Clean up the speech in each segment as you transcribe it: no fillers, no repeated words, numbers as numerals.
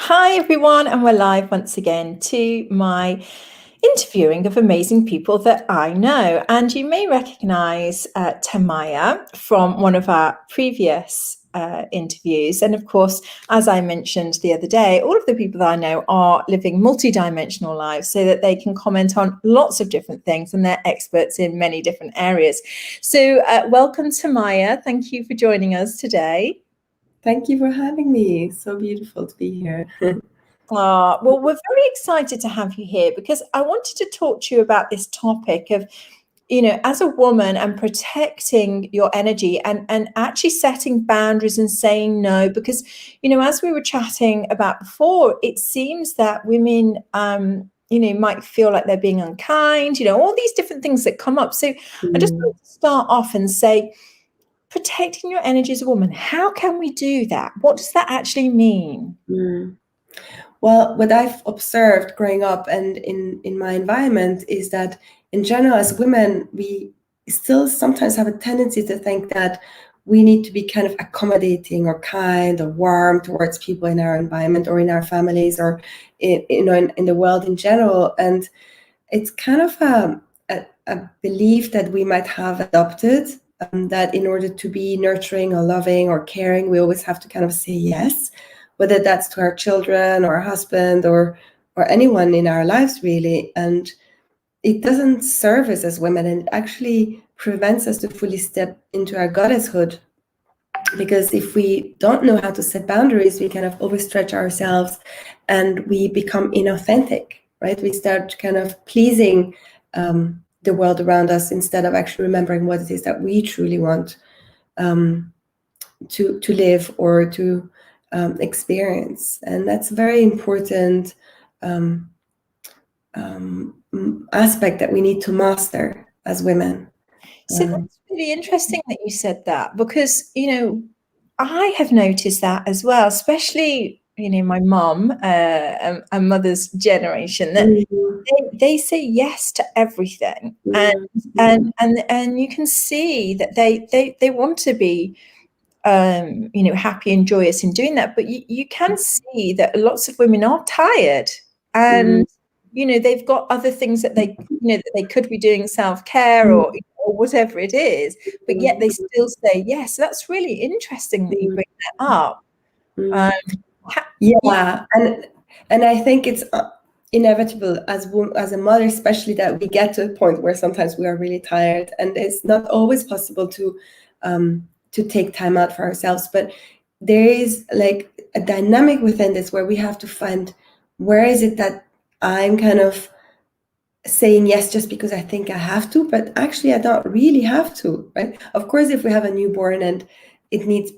Hi everyone, and we're live once again to my interviewing of amazing people that I know. And you may recognize Tanmaya from one of our previous interviews. And of course, as I mentioned the other day, all of the people that I know are living multidimensional lives so that they can comment on lots of different things, and they're experts in many different areas. So welcome, Tanmaya. Thank you for joining us today. Thank you for having me. So beautiful to be here. Well, we're very excited to have you here because I wanted to talk to you about this topic of, as a woman and protecting your energy and actually setting boundaries and saying no. Because, as we were chatting about before, it seems that women, might feel like they're being unkind, all these different things that come up. So I just want to start off and say, protecting your energy as a woman, how can we do that? What does that actually mean? Well, what I've observed growing up and in my environment is that in general, as women, we still sometimes have a tendency to think that we need to be kind of accommodating or kind or warm towards people in our environment or in our families or in the world in general. And it's kind of a belief that we might have adopted, that in order to be nurturing or loving or caring, we always have to kind of say yes, whether that's to our children or our husband or anyone in our lives, really. And it doesn't serve us as women, and it actually prevents us to fully step into our goddesshood. Because if we don't know how to set boundaries, we kind of overstretch ourselves and we become inauthentic, right? We start kind of pleasing the world around us instead of actually remembering what it is that we truly want to live or to experience. And that's a very important aspect that we need to master as women. So that's really interesting that you said that because, I have noticed that as well, especially, my mum and mother's generation, that they say yes to everything. And you can see that they want to be happy and joyous in doing that. But you can see that lots of women are tired and they've got other things that they could be doing, self-care or whatever it is, but yet they still say yes. So that's really interesting that you bring that up. Yeah, and I think it's inevitable as a mother, especially, that we get to a point where sometimes we are really tired, and it's not always possible to take time out for ourselves. But there is like a dynamic within this where we have to find where is it that I'm kind of saying yes just because I think I have to, but actually I don't really have to, right? Of course, if we have a newborn and it needs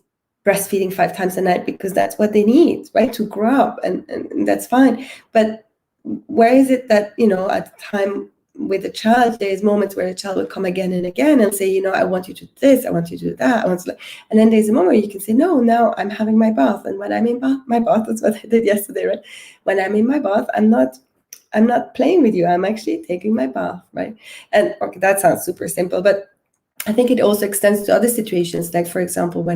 breastfeeding 5 times a night because that's what they need, right, to grow up, and that's fine. But where is it that, at the time with a child, there's moments where a child will come again and again and say, I want you to do this, I want you to do that, and then there's a moment where you can say, no, now I'm having my bath. And when I'm in my bath, that's what I did yesterday, right? When I'm in my bath, I'm not playing with you, I'm actually taking my bath, right? And okay, that sounds super simple, but I think it also extends to other situations. Like, for example,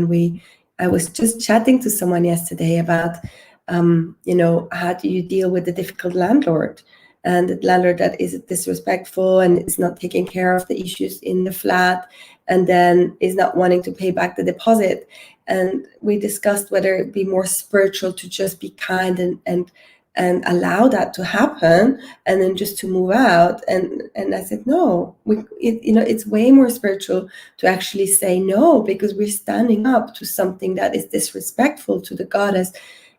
I was just chatting to someone yesterday about, how do you deal with the difficult landlord, and the landlord that is disrespectful and is not taking care of the issues in the flat, and then is not wanting to pay back the deposit. And we discussed whether it'd be more spiritual to just be kind and allow that to happen, and then just to move out. And I said, no, it's way more spiritual to actually say no, because we're standing up to something that is disrespectful to the goddess.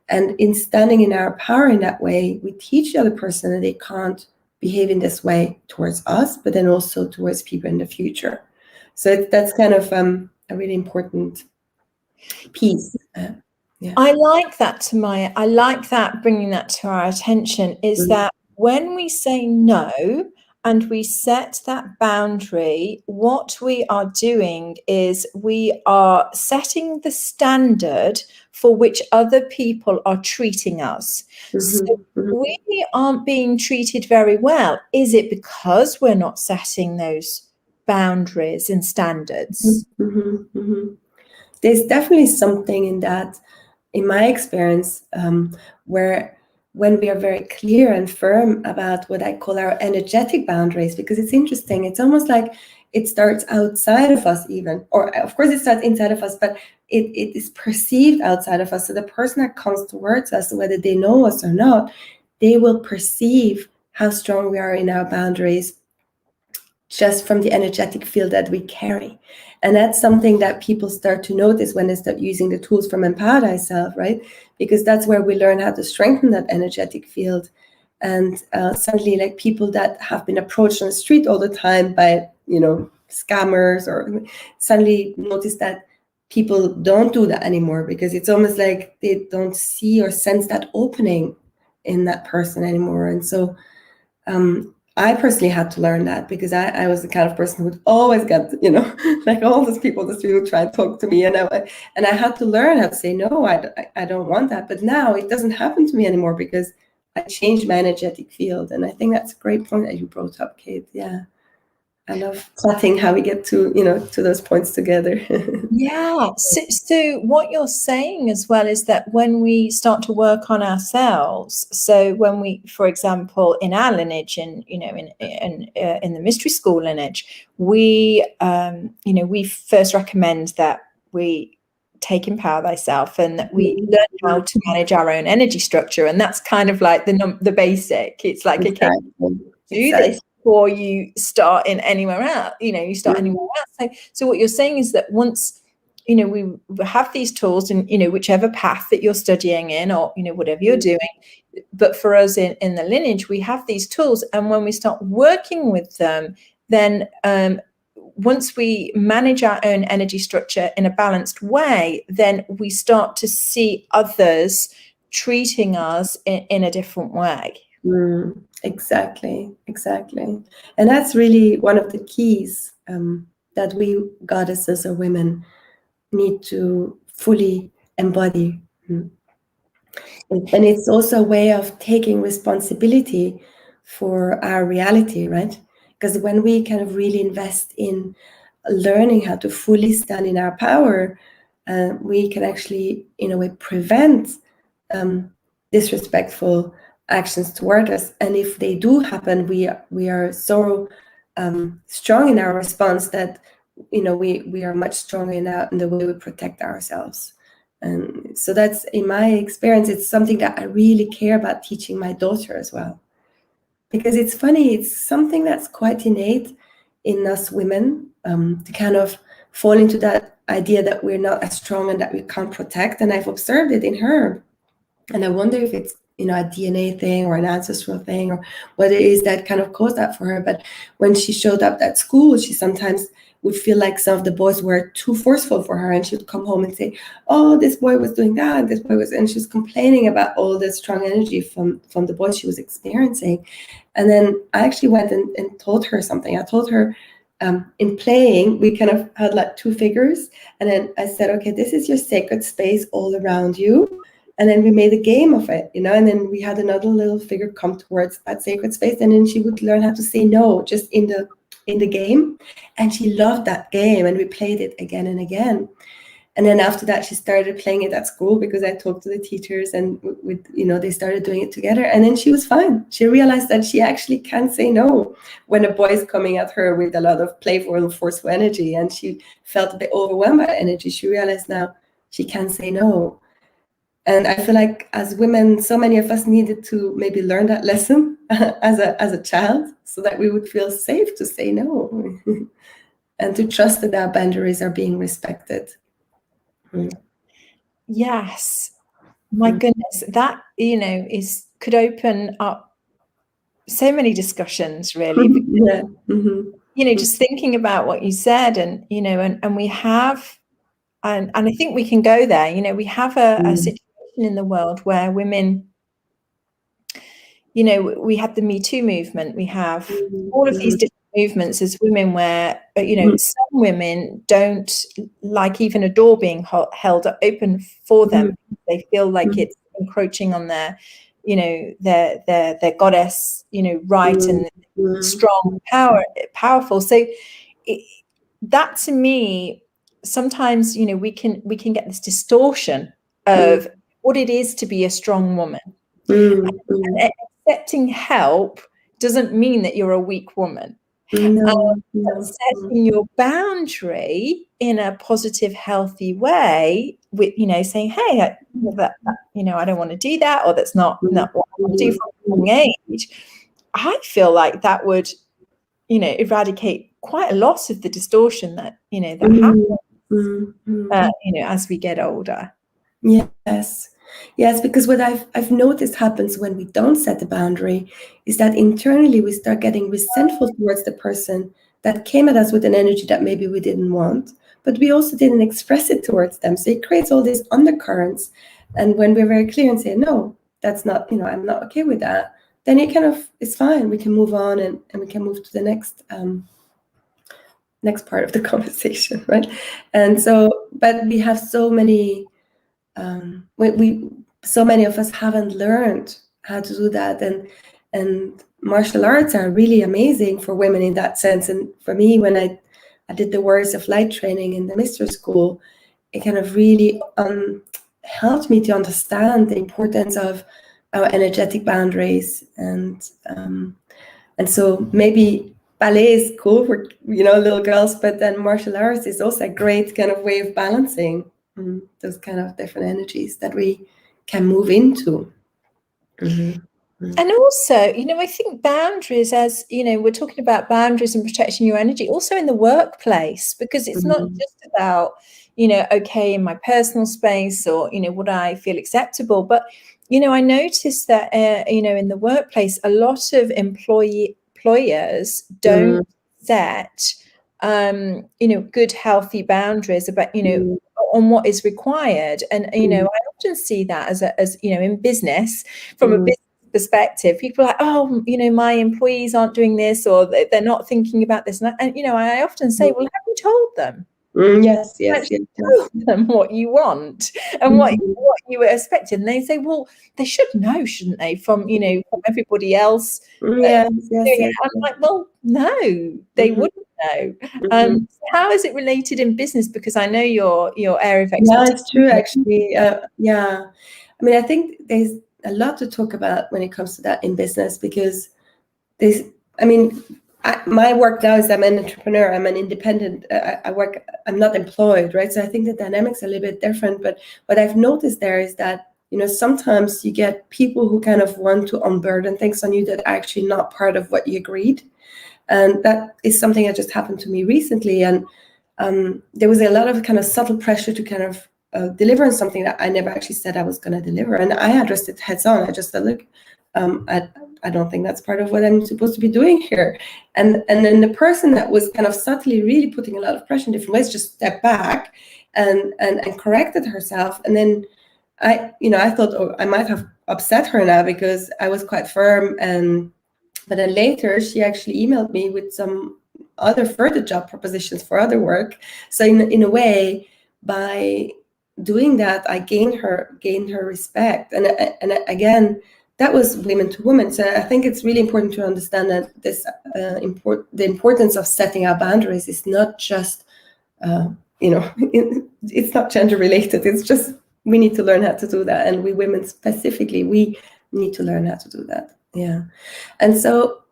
And in standing in our power in that way, we teach the other person that they can't behave in this way towards us, but then also towards people in the future. So that's kind of a really important piece. Yeah. I like that, Tanmaya. I like that, bringing that to our attention, is that when we say no and we set that boundary, what we are doing is we are setting the standard for which other people are treating us. So we aren't being treated very well. Is it because we're not setting those boundaries and standards? There's definitely something in that in my experience, where when we are very clear and firm about what I call our energetic boundaries, because it's interesting, it's almost like it starts outside of us even, or of course it starts inside of us, but it is perceived outside of us. So the person that comes towards us, whether they know us or not, they will perceive how strong we are in our boundaries just from the energetic field that we carry. And that's something that people start to notice when they start using the tools from Empower Thyself, right? Because that's where we learn how to strengthen that energetic field. And suddenly, like, people that have been approached on the street all the time by, scammers, or suddenly notice that people don't do that anymore, because it's almost like they don't see or sense that opening in that person anymore. And so I personally had to learn that, because I was the kind of person who would always get, like all those people that would try and talk to me, and I had to learn how to say no. I don't want that. But now it doesn't happen to me anymore, because I changed my energetic field. And I think that's a great point that you brought up, Kate. Yeah, I love chatting how we get to to those points together. Yeah. So what you're saying as well is that when we start to work on ourselves, so when we, for example, in our lineage, and in the mystery school lineage, we we first recommend that we take Empower Thyself, and that we learn how to manage our own energy structure, and that's kind of like the basic. It's like, okay, do this before you start in anywhere else, you start anywhere else. So what you're saying is that once, we have these tools, and, whichever path that you're studying in, or, whatever you're doing, but for us in the lineage, we have these tools. And when we start working with them, then once we manage our own energy structure in a balanced way, then we start to see others treating us in a different way. Exactly. And that's really one of the keys that we goddesses or women need to fully embody. And it's also a way of taking responsibility for our reality, right? Because when we kind of really invest in learning how to fully stand in our power, we can actually, in a way, prevent disrespectful actions toward us. And if they do happen, we are so strong in our response that we are much stronger in the way we protect ourselves. And so that's, in my experience, it's something that I really care about teaching my daughter as well, because it's funny, it's something that's quite innate in us women, to kind of fall into that idea that we're not as strong and that we can't protect. And I've observed it in her, and I wonder if it's a DNA thing or an ancestral thing, or what it is that kind of caused that for her. But when she showed up at school, she sometimes would feel like some of the boys were too forceful for her, and she would come home and say, oh, this boy was doing that, and this boy was, and she was complaining about all the strong energy from the boys she was experiencing. And then I actually went and told her something. I told her, in playing, we kind of had like two figures, and then I said, okay, this is your sacred space all around you. And then we made a game of it, and then we had another little figure come towards that sacred space, and then she would learn how to say no just in the game. And she loved that game, and we played it again and again. And then after that, she started playing it at school, because I talked to the teachers, and they started doing it together. And then she was fine. She realized that she actually can say no when a boy is coming at her with a lot of playful and forceful energy, and she felt a bit overwhelmed by energy. She realized now she can say no. And I feel like as women, so many of us needed to maybe learn that lesson as a child, so that we would feel safe to say no and to trust that our boundaries are being respected. Yes. My goodness, that, could open up so many discussions, really. Because, just thinking about what you said, and, and we have, and I think we can go there, we have a situation in the world where women, we have the Me Too movement, we have all of these different movements as women, where, some women don't like even a door being held open for them. They feel like it's encroaching on their, their goddess, right, and strong, powerful. So that, to me, sometimes, we can get this distortion of what it is to be a strong woman. Mm-hmm. And accepting help doesn't mean that you're a weak woman. No. Setting your boundary in a positive, healthy way, with, you know, saying, hey, I don't want to do that, or that's not what I want to do from a young age. I feel like that would, you know, eradicate quite a lot of the distortion that, you know, that happens, you know, as we get older. Yes, because what I've noticed happens when we don't set the boundary is that internally we start getting resentful towards the person that came at us with an energy that maybe we didn't want, but we also didn't express it towards them. So it creates all these undercurrents. And when we're very clear and say, no, that's not, you know, I'm not okay with that, then it kind of, it's fine. We can move on and we can move to the next part of the conversation, right? And so, but we have so many, so many of us haven't learned how to do that, and martial arts are really amazing for women in that sense. And for me, when I did the Warriors of Light training in the Mister School, it kind of really helped me to understand the importance of our energetic boundaries. And so maybe ballet is cool for, you know, little girls, but then martial arts is also a great kind of way of balancing those kind of different energies that we can move into. And also, you know, I think boundaries, as you know, we're talking about boundaries and protecting your energy also in the workplace, because it's not just about, you know, okay, in my personal space, or, you know, what I feel acceptable, but, you know, I noticed that, you know, in the workplace, a lot of employers don't set, you know, good, healthy boundaries about, you know, on what is required. And, you know, I often see that as, you know, in business, from a business perspective, people are like, oh, you know, my employees aren't doing this, or they're not thinking about this. And you know, I often say, well, have you told them? Yes. Tell them what you want and what you were expecting. And they say, well, they should know, shouldn't they, from, you know, from everybody else? Yes. I'm like, well, no, they wouldn't know. How is it related in business? Because I know your area of expertise. Yeah, it's true, actually. Yeah, I mean, I think there's a lot to talk about when it comes to that in business, because there's, I mean, my work now is I'm an entrepreneur, I'm an independent, I work, I'm not employed, right? So I think the dynamics are a little bit different. But what I've noticed there is that, you know, sometimes you get people who kind of want to unburden things on you that are actually not part of what you agreed. And that is something that just happened to me recently. And there was a lot of kind of subtle pressure to kind of deliver on something that I never actually said I was going to deliver. And I addressed it heads on. I just said, look, I don't think that's part of what I'm supposed to be doing here. And then the person that was kind of subtly really putting a lot of pressure in different ways just stepped back and corrected herself. And then I thought, oh, I might have upset her now because I was quite firm. But then later she actually emailed me with some other further job propositions for other work. So in a way, by doing that, I gained her respect. And again, that was women to women. So I think it's really important to understand that this the importance of setting our boundaries is not just it's not gender related. It's just we need to learn how to do that, and we women specifically, we need to learn how to do that. Yeah. And so,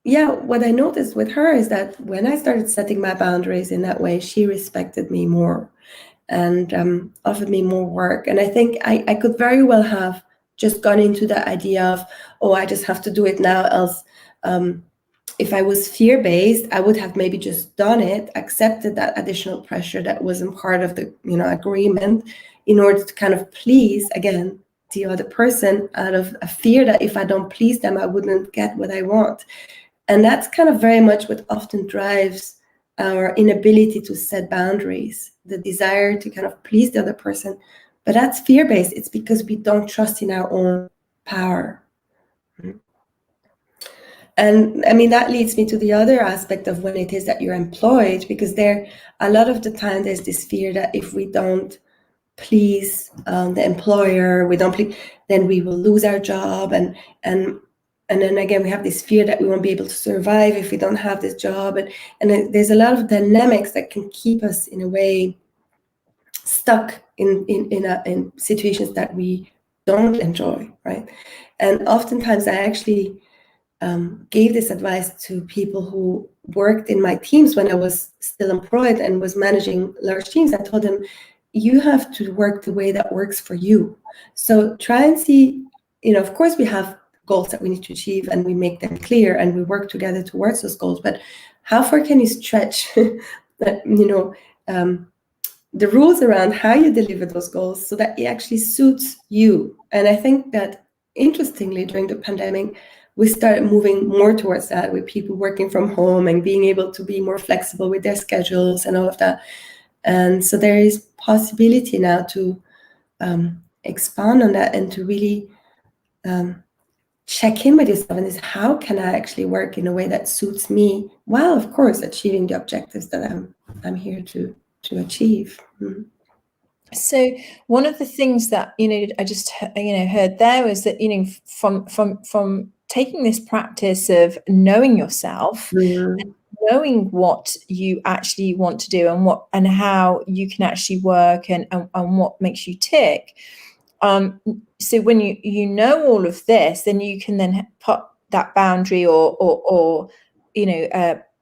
yeah, what I noticed with her is that when I started setting my boundaries in that way, she respected me more and offered me more work. And I think I could very well have just gone into the idea of, oh, I just have to do it now, else if I was fear-based, I would have maybe just done it, accepted that additional pressure that wasn't part of the agreement, in order to kind of please, again, the other person, out of a fear that if I don't please them, I wouldn't get what I want. And that's kind of very much what often drives our inability to set boundaries, the desire to kind of please the other person. But that's fear-based. It's because we don't trust in our own power. And I mean, that leads me to the other aspect of when it is that you're employed, because there, a lot of the time, there's this fear that if we don't please the employer, then we will lose our job. And then again, we have this fear that we won't be able to survive if we don't have this job. And there's a lot of dynamics that can keep us in a way stuck in situations that we don't enjoy, right? And oftentimes I actually gave this advice to people who worked in my teams when I was still employed and was managing large teams. I told them, you have to work the way that works for you. So try and see, of course we have goals that we need to achieve and we make them clear and we work together towards those goals, but how far can you stretch that, the rules around how you deliver those goals so that it actually suits you? And I think that interestingly during the pandemic, we started moving more towards that, with people working from home and being able to be more flexible with their schedules and all of that. And so there is possibility now to expand on that and to really check in with yourself and is, how can I actually work in a way that suits me, while of course achieving the objectives that I'm here to achieve. Mm-hmm. So one of the things that I just heard there was that from taking this practice of knowing yourself, Mm-hmm. knowing what you actually want to do and how you can actually work and what makes you tick. So when you know all of this, then you can then put that boundary or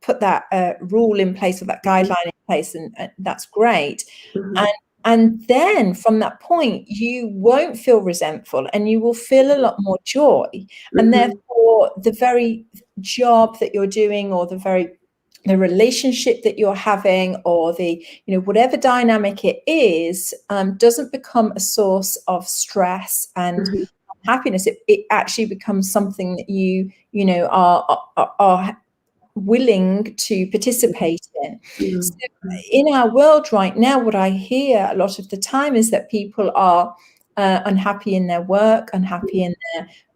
put that rule in place or that guideline in place, and that's great. Mm-hmm. And then from that point, you won't feel resentful and you will feel a lot more joy. Mm-hmm. And therefore, the very job that you're doing, or the relationship that you're having, or the whatever dynamic it is, doesn't become a source of stress and mm-hmm. happiness. It actually becomes something that you are willing to participate in. Mm-hmm. So in our world right now, what I hear a lot of the time is that people are unhappy in their work, unhappy in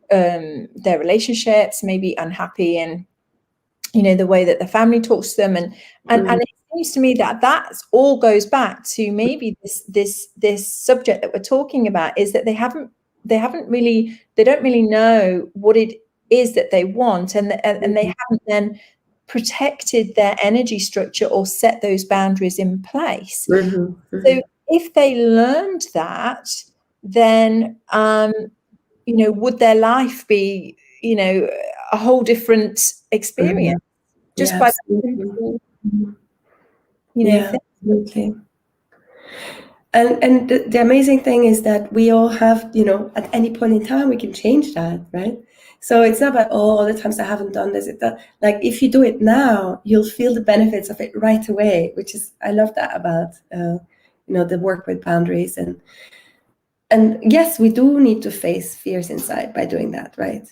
their relationships, maybe unhappy in the way that the family talks to them, and it seems to me that all goes back to maybe this subject that we're talking about, is that they don't really know what it is that they want, and they haven't then protected their energy structure or set those boundaries in place. Mm-hmm. Mm-hmm. So if they learned that, then would their life be a whole different experience? Mm-hmm. Just by absolutely. And the amazing thing is that we all have, at any point in time we can change that, right? So it's not about, all the times I haven't done this. Like, if you do it now, you'll feel the benefits of it right away, which is, I love that about the work with boundaries. And yes, we do need to face fears inside by doing that, right?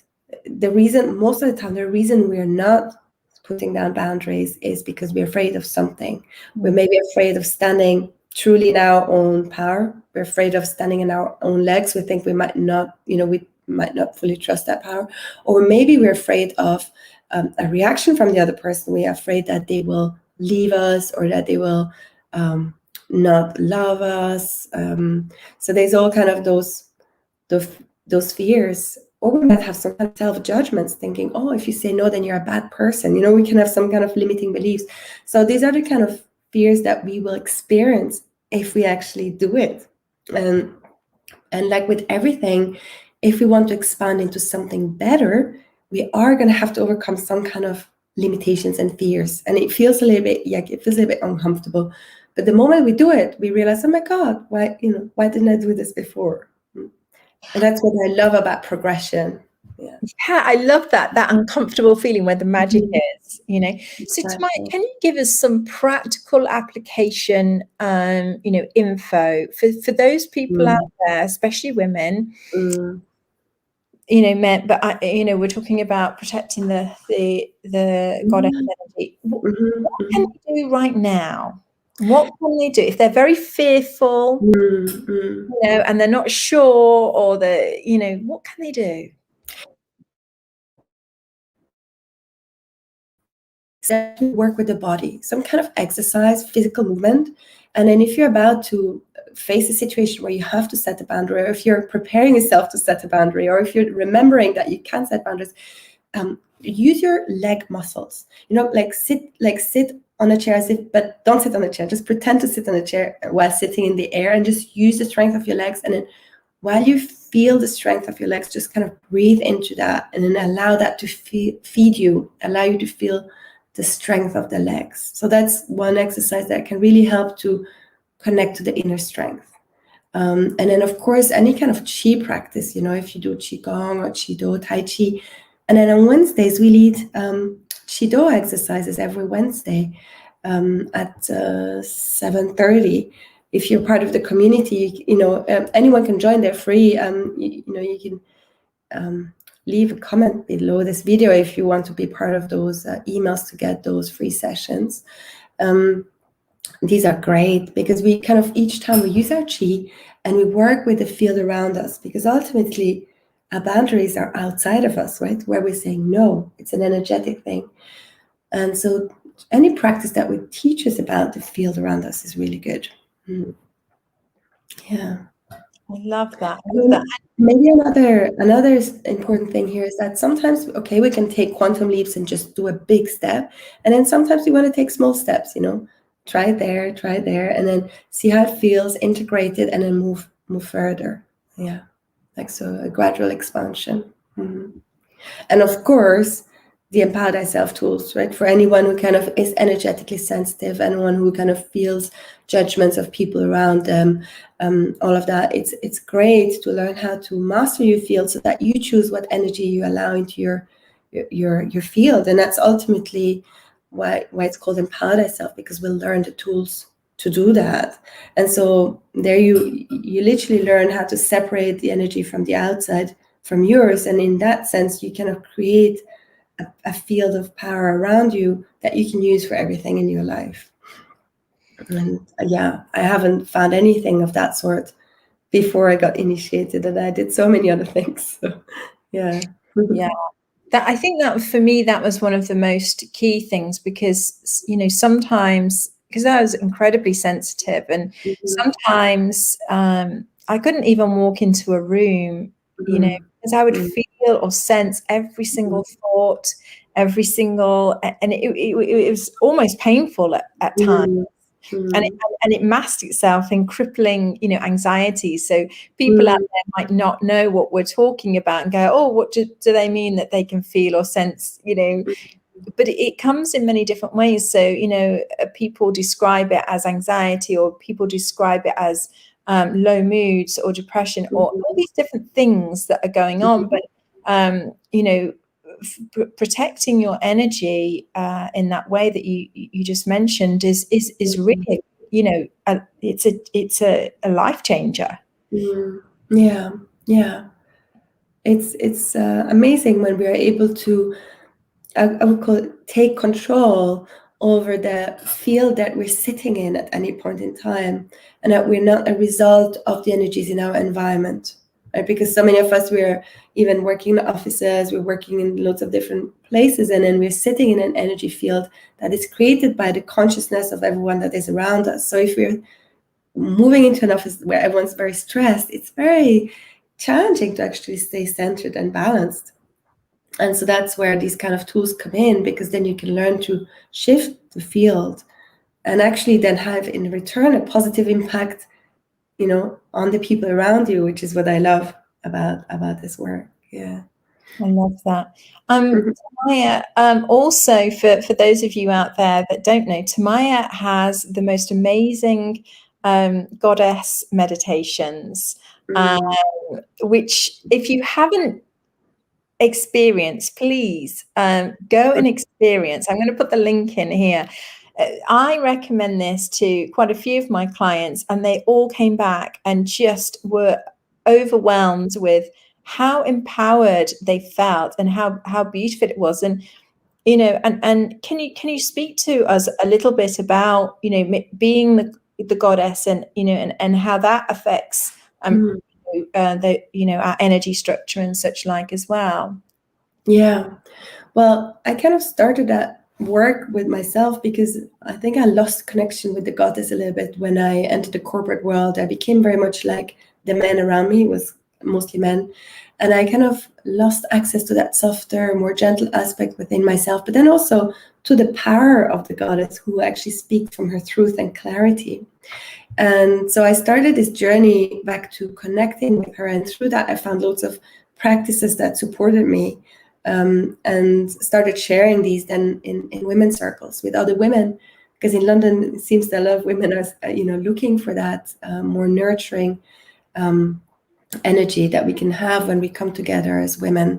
Most of the time, the reason we're not putting down boundaries is because we're afraid of something. Mm-hmm. We're maybe afraid of standing truly in our own power. We're afraid of standing in our own legs. We think we might not, we might not fully trust that power. Or maybe we're afraid of a reaction from the other person. We're afraid that they will leave us, or that they will not love us. So there's all kind of those fears. Or we might have some kind of self-judgments, thinking, if you say no, then you're a bad person. We can have some kind of limiting beliefs. So these are the kind of fears that we will experience if we actually do it. And like with everything, if we want to expand into something better, we are going to have to overcome some kind of limitations and fears. And it feels a little bit uncomfortable. But the moment we do it, we realize, oh my God, why didn't I do this before? And that's what I love about progression. Yeah, I love that uncomfortable feeling where the magic is, So Tanmaya, can you give us some practical application, info for those people out there, especially women, men, but we're talking about protecting the goddess energy. What can they do right now? What can they do if they're very fearful, and they're not sure, or what can they do? Work with the body, some kind of exercise, physical movement. And then if you're about to face a situation where you have to set a boundary, or if you're preparing yourself to set a boundary, or if you're remembering that you can set boundaries, use your leg muscles. Like sit on a chair but don't sit on a chair. Just pretend to sit on a chair while sitting in the air, and just use the strength of your legs. And then while you feel the strength of your legs, just kind of breathe into that, and then allow that to feed you, allow you to feel the strength of the legs. So that's one exercise that can really help to connect to the inner strength. And then, of course, any kind of chi practice, if you do qigong or qi-do, tai chi. And then on Wednesdays, we lead qi-do exercises every Wednesday at 7:30. If you're part of the community, anyone can join. They're free. You can leave a comment below this video if you want to be part of those emails to get those free sessions. These are great because we kind of, each time we use our chi and we work with the field around us, because ultimately our boundaries are outside of us, right? Where we're saying no, it's an energetic thing. And so any practice that would teach us about the field around us is really good. Yeah. I love that. Maybe another important thing here is that sometimes, okay, we can take quantum leaps and just do a big step. And then sometimes we want to take small steps, try there, and then see how it feels, integrate it, and then move further. Yeah. So a gradual expansion. Mm-hmm. And of course, the Empower Thyself tools, right? For anyone who kind of is energetically sensitive, anyone who kind of feels judgments of people around them, all of that. It's great to learn how to master your field so that you choose what energy you allow into your field. And that's ultimately why it's called Empower Thyself, because we'll learn the tools to do that. And so there you literally learn how to separate the energy from the outside from yours. And in that sense, you kind of create a field of power around you that you can use for everything in your life. And I haven't found anything of that sort before I got initiated, and I did so many other things. So, yeah. I think that for me, that was one of the most key things, because, sometimes, because I was incredibly sensitive, and sometimes I couldn't even walk into a room, because I would feel or sense every single thought, every single, and it was almost painful at times. And it masked itself in crippling, anxiety. So people out there might not know what we're talking about and go, oh, what do they mean that they can feel or sense, but it comes in many different ways. So, people describe it as anxiety, or people describe it as low moods or depression, or all these different things that are going on. But, protecting your energy in that way that you just mentioned is really, it's a life changer. Yeah. It's amazing when we are able to, I would call it, take control over the field that we're sitting in at any point in time, and that we're not a result of the energies in our environment. Right? Because so many of us, we're even working in offices, we're working in lots of different places, and then we're sitting in an energy field that is created by the consciousness of everyone that is around us. So if we're moving into an office where everyone's very stressed, it's very challenging to actually stay centered and balanced. And so that's where these kind of tools come in, because then you can learn to shift the field and actually then have in return a positive impact, on the people around you, which is what I love about this work. Yeah. I love that. Tanmaya, also for those of you out there that don't know, Tanmaya has the most amazing goddess meditations, which, if you haven't experienced, please go and experience. I'm going to put the link in here. I recommend this to quite a few of my clients, and they all came back and just were overwhelmed with how empowered they felt and how beautiful it was. And and can you speak to us a little bit about being the goddess, and and how that affects our energy structure and such like as well? Yeah. Well, I kind of started that work with myself because I think I lost connection with the goddess a little bit when I entered the corporate world. I became very much like the men around me, was mostly men, and I kind of lost access to that softer, more gentle aspect within myself, but then also to the power of the goddess, who actually speaks from her truth and clarity. And so I started this journey back to connecting with her, and through that I found loads of practices that supported me, and started sharing these then in women's circles with other women, because in London it seems that a lot of women are looking for that more nurturing energy that we can have when we come together as women.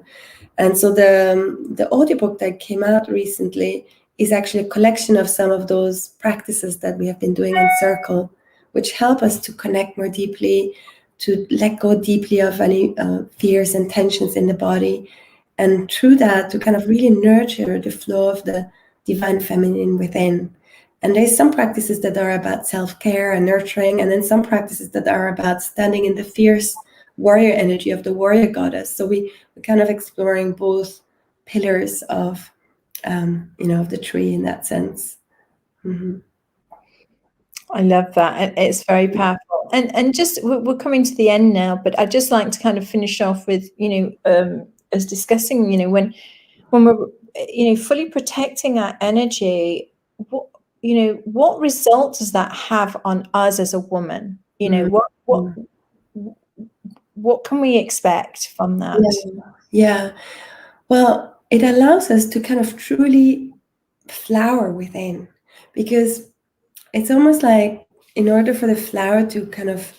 And so the audiobook that came out recently is actually a collection of some of those practices that we have been doing in circle, which help us to connect more deeply, to let go deeply of any fears and tensions in the body, and through that to kind of really nurture the flow of the divine feminine within. And there's some practices that are about self-care and nurturing, and then some practices that are about standing in the fierce warrior energy of the warrior goddess. So we're kind of exploring both pillars of of the tree in that sense. Mm-hmm. I love that. It's very powerful. And just we're coming to the end now, but I'd just like to kind of finish off with, as discussing, when we're, fully protecting our energy, what result does that have on us as a woman? What can we expect from that? Yeah. Well, it allows us to kind of truly flower within, because it's almost like in order for the flower to kind of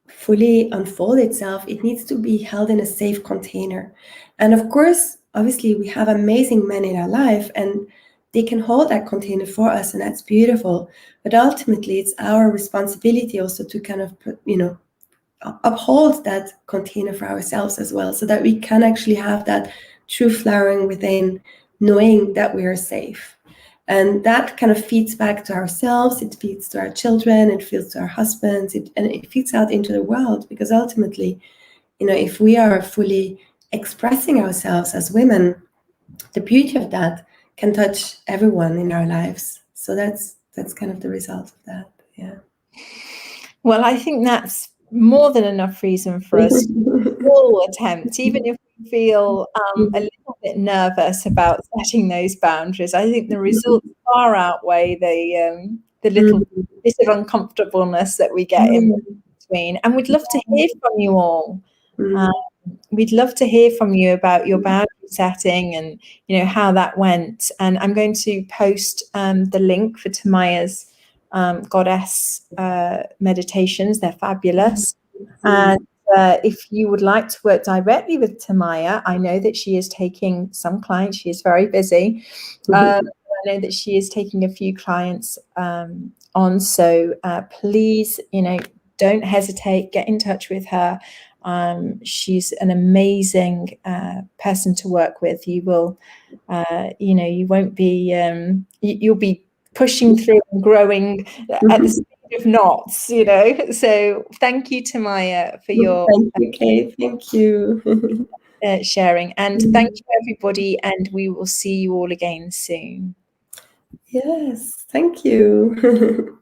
fully unfold itself, it needs to be held in a safe container. And of course, obviously, we have amazing men in our life, and they can hold that container for us, and that's beautiful. But ultimately, it's our responsibility also to kind of, uphold that container for ourselves as well, so that we can actually have that true flowering within, knowing that we are safe. And that kind of feeds back to ourselves, it feeds to our children, it feeds to our husbands, and it feeds out into the world, because ultimately, if we are fully expressing ourselves as women, the beauty of that can touch everyone in our lives. So that's kind of the result of that. Yeah. Well, I think that's more than enough reason for us to all attempt, even if we feel a little bit nervous about setting those boundaries. I think the results far outweigh the little bit of uncomfortableness that we get in between. And we'd love to hear from you all. We'd love to hear from you about your boundary setting and how that went. And I'm going to post the link for Tanmaya's goddess meditations. They're fabulous. And if you would like to work directly with Tanmaya, I know that she is taking some clients. She is very busy. I know that she is taking a few clients on. So please, don't hesitate. Get in touch with her. She's an amazing person to work with. You will, you won't be, you'll be pushing through and growing at the speed of knots, So thank you, Tanmaya, for your Thank you, Kate. Thank you. Sharing. And thank you, everybody. And we will see you all again soon. Yes, thank you.